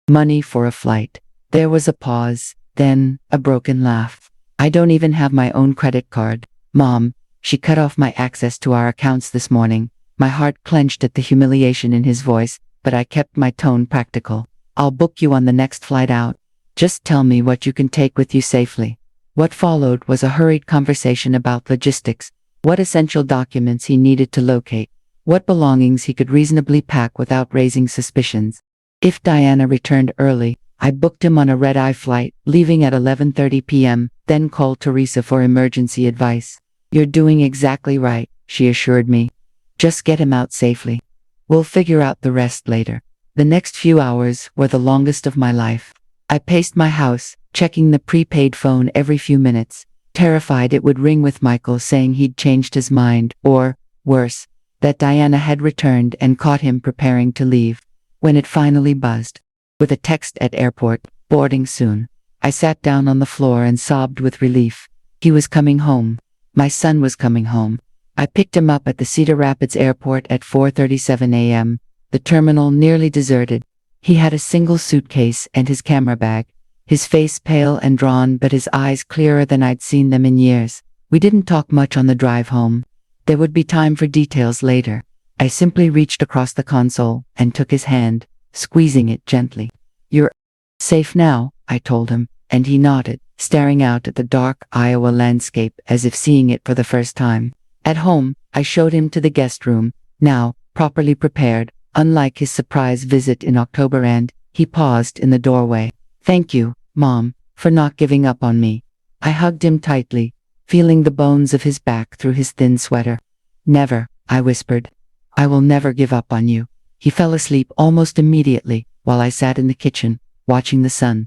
money for a flight? There was a pause, then a broken laugh. I don't even have my own credit card. Mom, she cut off my access to our accounts this morning. My heart clenched at the humiliation in his voice, but I kept my tone practical. I'll book you on the next flight out. Just tell me what you can take with you safely. What followed was a hurried conversation about logistics, what essential documents he needed to locate, what belongings he could reasonably pack without raising suspicions. If Diana returned early, I booked him on a red-eye flight, leaving at 11:30 p.m., then called Teresa for emergency advice. You're doing exactly right, she assured me. Just get him out safely. We'll figure out the rest later. The next few hours were the longest of my life. I paced my house, checking the prepaid phone every few minutes, terrified it would ring with Michael saying he'd changed his mind, or, worse, that Diana had returned and caught him preparing to leave. When it finally buzzed, with a text at airport, boarding soon, I sat down on the floor and sobbed with relief. He was coming home. My son was coming home. I picked him up at the Cedar Rapids airport at 4:37 a.m., the terminal nearly deserted. He had a single suitcase and his camera bag, his face pale and drawn but his eyes clearer than I'd seen them in years. We didn't talk much on the drive home. There would be time for details later. I simply reached across the console and took his hand, squeezing it gently. You're safe now, I told him, and he nodded, staring out at the dark Iowa landscape as if seeing it for the first time. At home, I showed him to the guest room, now properly prepared, unlike his surprise visit in October, and he paused in the doorway. Thank you, Mom, for not giving up on me. I hugged him tightly, feeling the bones of his back through his thin sweater. Never, I whispered. I will never give up on you. He fell asleep almost immediately, while I sat in the kitchen, watching the sun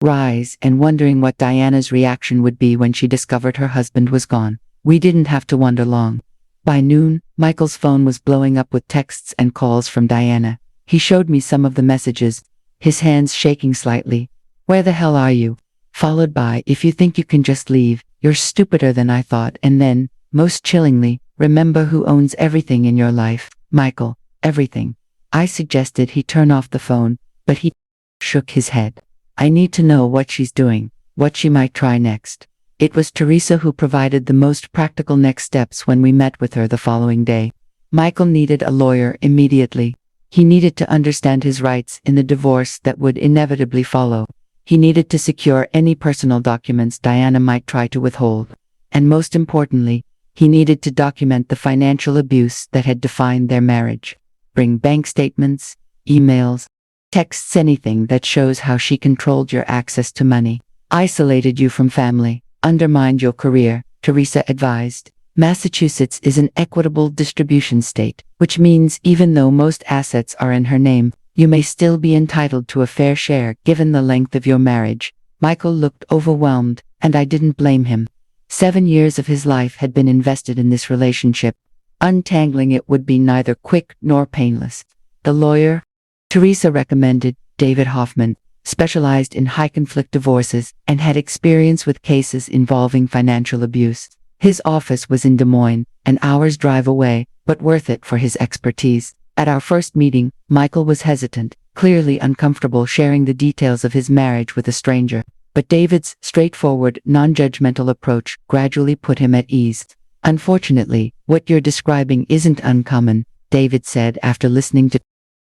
rise and wondering what Diana's reaction would be when she discovered her husband was gone. We didn't have to wonder long. By noon, Michael's phone was blowing up with texts and calls from Diana. He showed me some of the messages, his hands shaking slightly. Where the hell are you? Followed by, if you think you can just leave, you're stupider than I thought, and then, most chillingly, remember who owns everything in your life, Michael, everything. I suggested he turn off the phone, but he shook his head. I need to know what she's doing, what she might try next. It was Teresa who provided the most practical next steps when we met with her the following day. Michael needed a lawyer immediately. He needed to understand his rights in the divorce that would inevitably follow. He needed to secure any personal documents Diana might try to withhold. And most importantly, he needed to document the financial abuse that had defined their marriage. Bring bank statements, emails, texts, anything that shows how she controlled your access to money, isolated you from family, undermined your career, Teresa advised. Massachusetts is an equitable distribution state, which means even though most assets are in her name, you may still be entitled to a fair share given the length of your marriage. Michael looked overwhelmed, and I didn't blame him. 7 years of his life had been invested in this relationship. Untangling it would be neither quick nor painless. The lawyer Teresa recommended, David Hoffman, specialized in high-conflict divorces, and had experience with cases involving financial abuse. His office was in Des Moines, an hour's drive away, but worth it for his expertise. At our first meeting, Michael was hesitant, clearly uncomfortable sharing the details of his marriage with a stranger. But David's straightforward, non-judgmental approach gradually put him at ease. "Unfortunately, what you're describing isn't uncommon," David said after listening to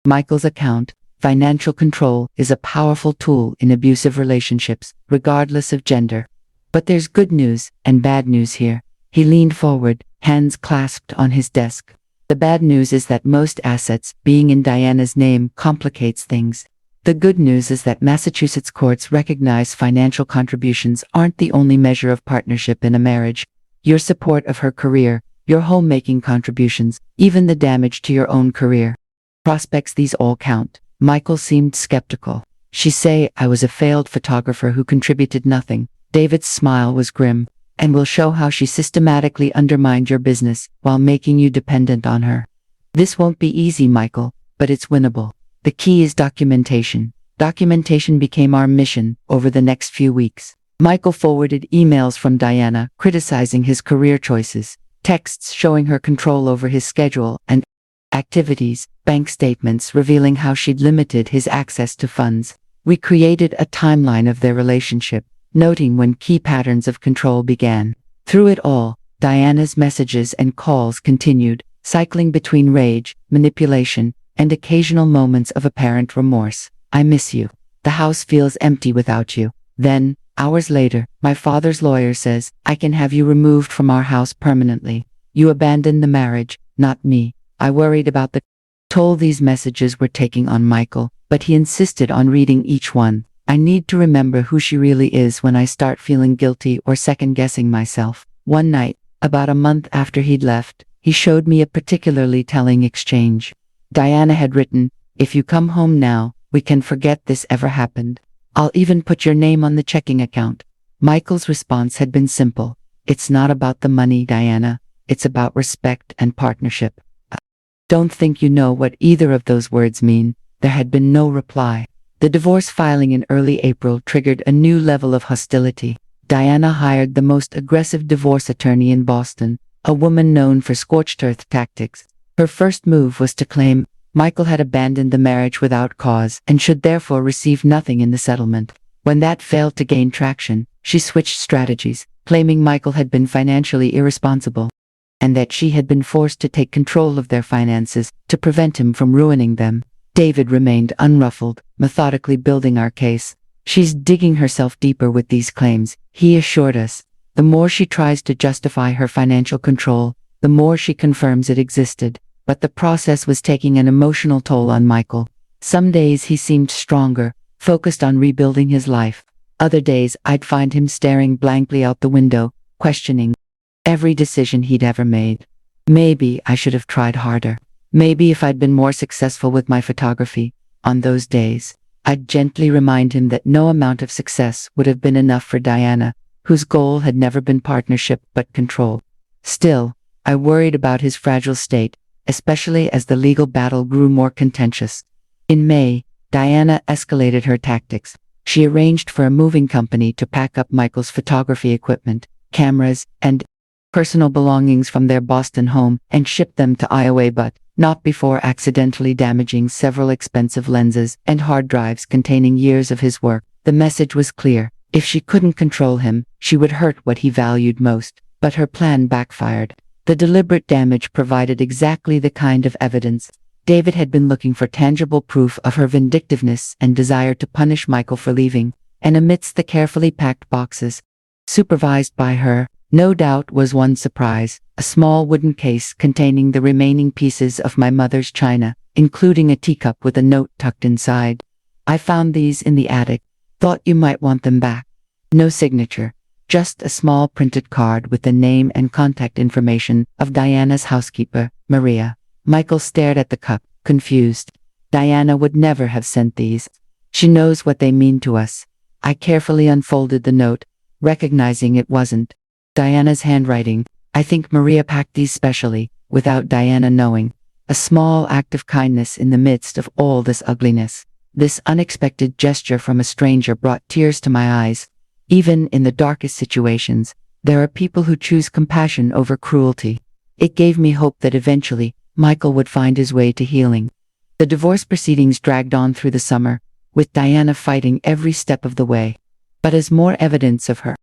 Michael's account. "Financial control is a powerful tool in abusive relationships, regardless of gender. But there's good news and bad news here." He leaned forward, hands clasped on his desk. "The bad news is that most assets being in Diana's name complicates things. The good news is that Massachusetts courts recognize financial contributions aren't the only measure of partnership in a marriage. Your support of her career, your homemaking contributions, even the damage to your own career prospects, these all count." Michael seemed skeptical. "She say I was a failed photographer who contributed nothing." David's smile was grim. "And will show how she systematically undermined your business while making you dependent on her. This won't be easy, Michael, but it's winnable. The key is documentation." Documentation became our mission over the next few weeks. Michael forwarded emails from Diana criticizing his career choices, texts showing her control over his schedule and activities, bank statements revealing how she'd limited his access to funds. We created a timeline of their relationship, noting when key patterns of control began. Through it all, Diana's messages and calls continued, cycling between rage, manipulation, and occasional moments of apparent remorse. "I miss you. The house feels empty without you." Then, hours later, "My father's lawyer says I can have you removed from our house permanently. You abandoned the marriage, not me." I worried about the toll these messages were taking on Michael, but he insisted on reading each one. "I need to remember who she really is when I start feeling guilty or second-guessing myself." One night, about a month after he'd left, he showed me a particularly telling exchange. Diana had written, "If you come home now, we can forget this ever happened. I'll even put your name on the checking account." Michael's response had been simple. "It's not about the money, Diana. It's about respect and partnership." "Don't think you know what either of those words mean." There had been no reply. The divorce filing in early April triggered a new level of hostility. Diana hired the most aggressive divorce attorney in Boston, a woman known for scorched earth tactics. Her first move was to claim Michael had abandoned the marriage without cause and should therefore receive nothing in the settlement. When that failed to gain traction, she switched strategies, claiming Michael had been financially irresponsible and that she had been forced to take control of their finances to prevent him from ruining them. David remained unruffled, methodically building our case. "She's digging herself deeper with these claims," he assured us. "The more she tries to justify her financial control, the more she confirms it existed." But the process was taking an emotional toll on Michael. Some days he seemed stronger, focused on rebuilding his life. Other days I'd find him staring blankly out the window, questioning every decision he'd ever made. Maybe I should have tried harder. Maybe if I'd been more successful with my photography. On those days, I'd gently remind him that no amount of success would have been enough for Diana, whose goal had never been partnership but control. Still, I worried about his fragile state, especially as the legal battle grew more contentious. In May, Diana escalated her tactics. She arranged for a moving company to pack up Michael's photography equipment, cameras, and personal belongings from their Boston home and ship them to Iowa, but not before accidentally damaging several expensive lenses and hard drives containing years of his work. The message was clear. If she couldn't control him, she would hurt what he valued most. But her plan backfired. The deliberate damage provided exactly the kind of evidence David had been looking for: tangible proof of her vindictiveness and desire to punish Michael for leaving. And amidst the carefully packed boxes, supervised by her, no doubt was one surprise: a small wooden case containing the remaining pieces of my mother's china, including a teacup with a note tucked inside. "I found these in the attic. Thought you might want them back." No signature, just a small printed card with the name and contact information of Diana's housekeeper, Maria. Michael stared at the cup, confused. Diana would never have sent these. She knows what they mean to us. I carefully unfolded the note, recognizing it wasn't Diana's handwriting. "I think Maria packed these specially, without Diana knowing." A small act of kindness in the midst of all this ugliness. This unexpected gesture from a stranger brought tears to my eyes. Even in the darkest situations, there are people who choose compassion over cruelty. It gave me hope that eventually, Michael would find his way to healing. The divorce proceedings dragged on through the summer, with Diana fighting every step of the way. But as more evidence of her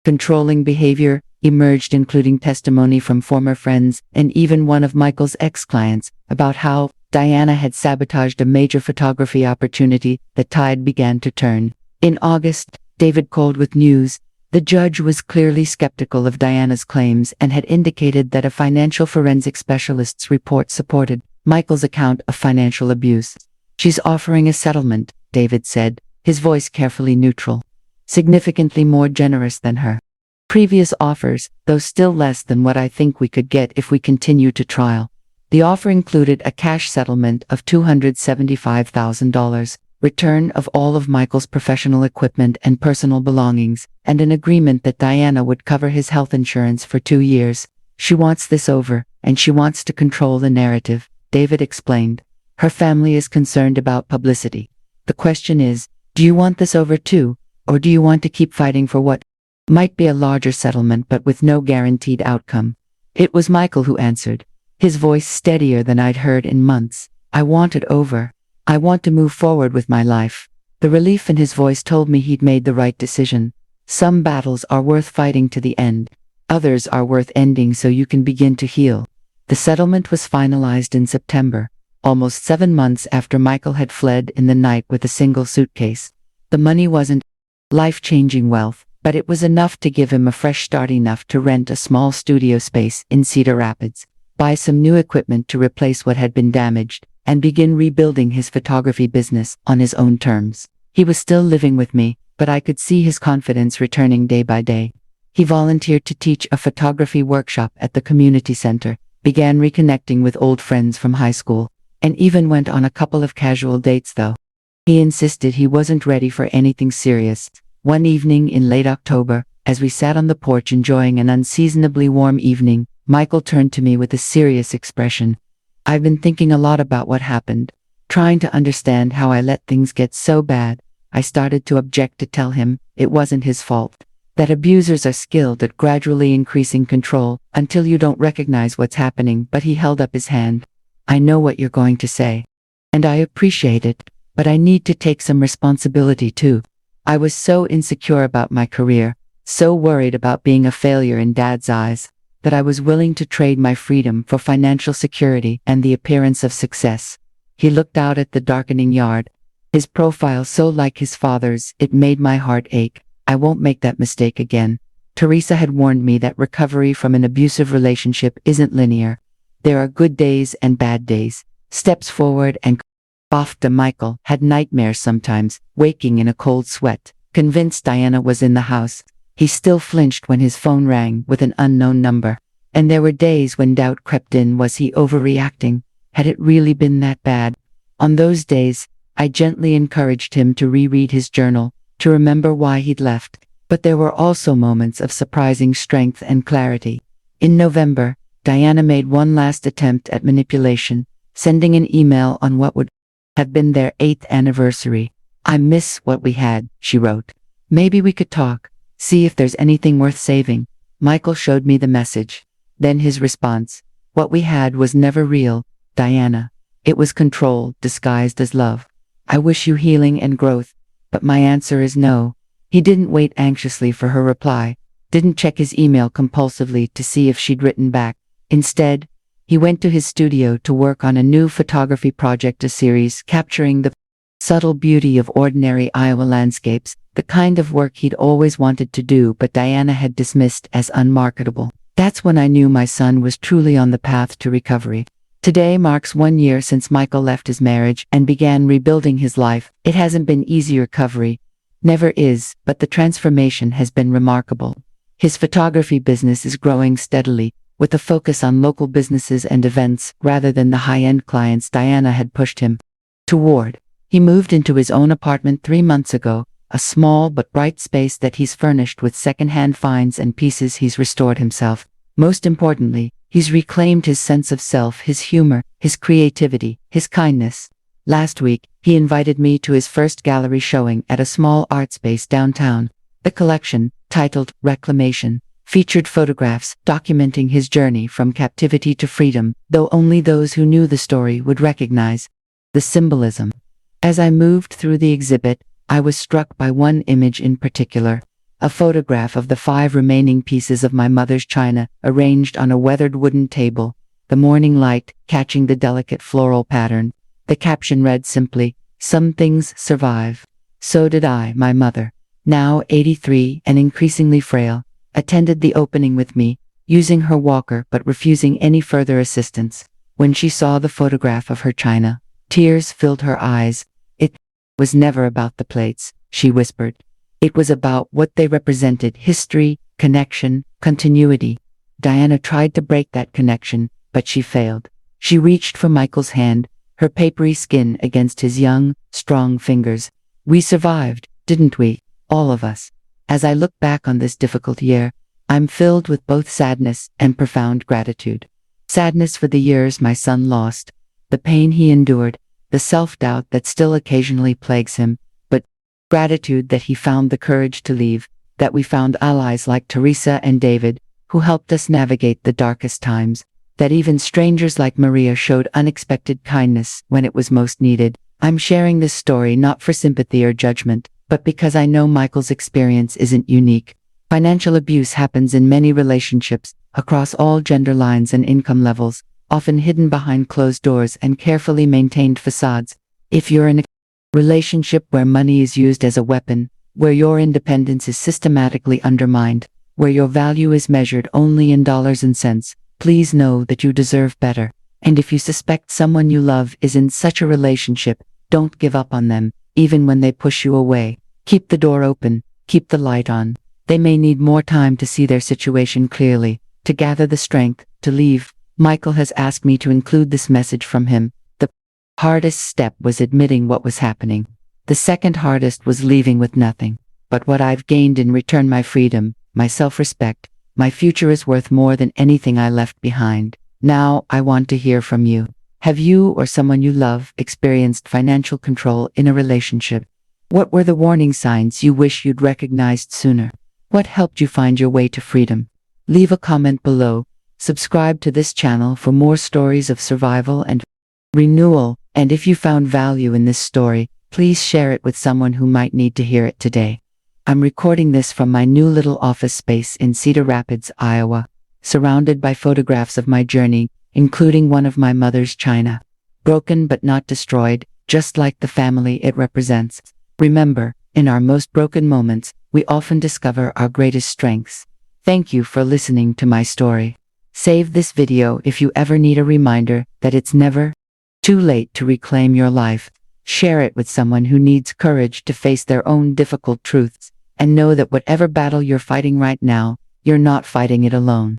controlling behavior emerged, including testimony from former friends and even one of Michael's ex-clients about how Diana had sabotaged a major photography opportunity, the tide began to turn. In August, David called with news. The judge was clearly skeptical of Diana's claims and had indicated that a financial forensic specialist's report supported Michael's account of financial abuse. "She's offering a settlement," David said, his voice carefully neutral. "Significantly more generous than her previous offers, though still less than what I think we could get if we continue to trial." The offer included a cash settlement of $275,000, return of all of Michael's professional equipment and personal belongings, and an agreement that Diana would cover his health insurance for 2 years. "She wants this over, and she wants to control the narrative," David explained. "Her family is concerned about publicity. The question is, do you want this over too, or do you want to keep fighting for what might be a larger settlement but with no guaranteed outcome?" It was Michael who answered, his voice steadier than I'd heard in months. "I want it over. I want to move forward with my life." The relief in his voice told me he'd made the right decision. Some battles are worth fighting to the end. Others are worth ending so you can begin to heal. The settlement was finalized in September, almost 7 months after Michael had fled in the night with a single suitcase. The money wasn't life-changing wealth, but it was enough to give him a fresh start, enough to rent a small studio space in Cedar Rapids, buy some new equipment to replace what had been damaged, and begin rebuilding his photography business on his own terms. He was still living with me, but I could see his confidence returning day by day. He volunteered to teach a photography workshop at the community center, began reconnecting with old friends from high school, and even went on a couple of casual dates though. He insisted he wasn't ready for anything serious. One evening in late October, as we sat on the porch enjoying an unseasonably warm evening, Michael turned to me with a serious expression. "I've been thinking a lot about what happened, trying to understand how I let things get so bad." I started to object, to tell him it wasn't his fault, that abusers are skilled at gradually increasing control until you don't recognize what's happening, but he held up his hand. "I know what you're going to say, and I appreciate it, but I need to take some responsibility too. I was so insecure about my career, so worried about being a failure in Dad's eyes, that I was willing to trade my freedom for financial security and the appearance of success." He looked out at the darkening yard, his profile so like his father's it made my heart ache. "I won't make that mistake again. Teresa had warned me that recovery from an abusive relationship isn't linear. There are good days and bad days, steps forward and off." Michael had nightmares sometimes, waking in a cold sweat, convinced Diana was in the house. He still flinched when his phone rang with an unknown number. And there were days when doubt crept in. Was he overreacting? Had it really been that bad? On those days, I gently encouraged him to reread his journal, to remember why he'd left. But there were also moments of surprising strength and clarity. In November, Diana made one last attempt at manipulation, sending an email on what would have been their 8th anniversary. "I miss what we had," she wrote. "Maybe we could talk. See if there's anything worth saving." Michael showed me the message. Then his response: "What we had was never real, Diana. It was control disguised as love. I wish you healing and growth, but my answer is no." He didn't wait anxiously for her reply, didn't check his email compulsively to see if she'd written back. Instead, he went to his studio to work on a new photography project, a series capturing the subtle beauty of ordinary Iowa landscapes, the kind of work he'd always wanted to do but Diana had dismissed as unmarketable. That's when I knew my son was truly on the path to recovery. Today marks 1 year since Michael left his marriage and began rebuilding his life. It hasn't been easy recovery. Never is, but the transformation has been remarkable. His photography business is growing steadily, with a focus on local businesses and events rather than the high-end clients Diana had pushed him toward. He moved into his own apartment 3 months ago, a small but bright space that he's furnished with second-hand finds and pieces. He's restored himself. Most importantly, he's reclaimed his sense of self, his humor, his creativity, his kindness. Last week, he invited me to his first gallery showing at a small art space downtown. The collection, titled Reclamation, featured photographs documenting his journey from captivity to freedom, though only those who knew the story would recognize the symbolism. As I moved through the exhibit, I was struck by one image in particular, a photograph of the 5 remaining pieces of my mother's china arranged on a weathered wooden table, the morning light catching the delicate floral pattern. The caption read simply, "Some things survive." So did I. My mother, now 83 and increasingly frail, attended the opening with me, using her walker but refusing any further assistance. When she saw the photograph of her china, tears filled her eyes. "It was never about the plates," she whispered. "It was about what they represented: history, connection, continuity." Diana tried to break that connection, but she failed. She reached for Michael's hand, her papery skin against his young, strong fingers. "We survived, didn't we? All of us." As I look back on this difficult year, I'm filled with both sadness and profound gratitude. Sadness for the years my son lost, the pain he endured, the self-doubt that still occasionally plagues him, but gratitude that he found the courage to leave, that we found allies like Teresa and David, who helped us navigate the darkest times, that even strangers like Maria showed unexpected kindness when it was most needed. I'm sharing this story not for sympathy or judgment, but because I know Michael's experience isn't unique. Financial abuse happens in many relationships, across all gender lines and income levels, often hidden behind closed doors and carefully maintained facades. If you're in a relationship where money is used as a weapon, where your independence is systematically undermined, where your value is measured only in dollars and cents, please know that you deserve better. And if you suspect someone you love is in such a relationship, don't give up on them, even when they push you away. Keep the door open, keep the light on. They may need more time to see their situation clearly, to gather the strength, to leave. Michael has asked me to include this message from him. The hardest step was admitting what was happening. The second hardest was leaving with nothing. But what I've gained in return: my freedom, my self-respect. My future is worth more than anything I left behind. Now, I want to hear from you. Have you or someone you love experienced financial control in a relationship? What were the warning signs you wish you'd recognized sooner? What helped you find your way to freedom? Leave a comment below. Subscribe to this channel for more stories of survival and renewal. And if you found value in this story, please share it with someone who might need to hear it today. I'm recording this from my new little office space in Cedar Rapids, Iowa, surrounded by photographs of my journey, including one of my mother's china. Broken but not destroyed, just like the family it represents. Remember, in our most broken moments, we often discover our greatest strengths. Thank you for listening to my story. Save this video if you ever need a reminder that it's never too late to reclaim your life. Share it with someone who needs courage to face their own difficult truths. And know that whatever battle you're fighting right now, you're not fighting it alone.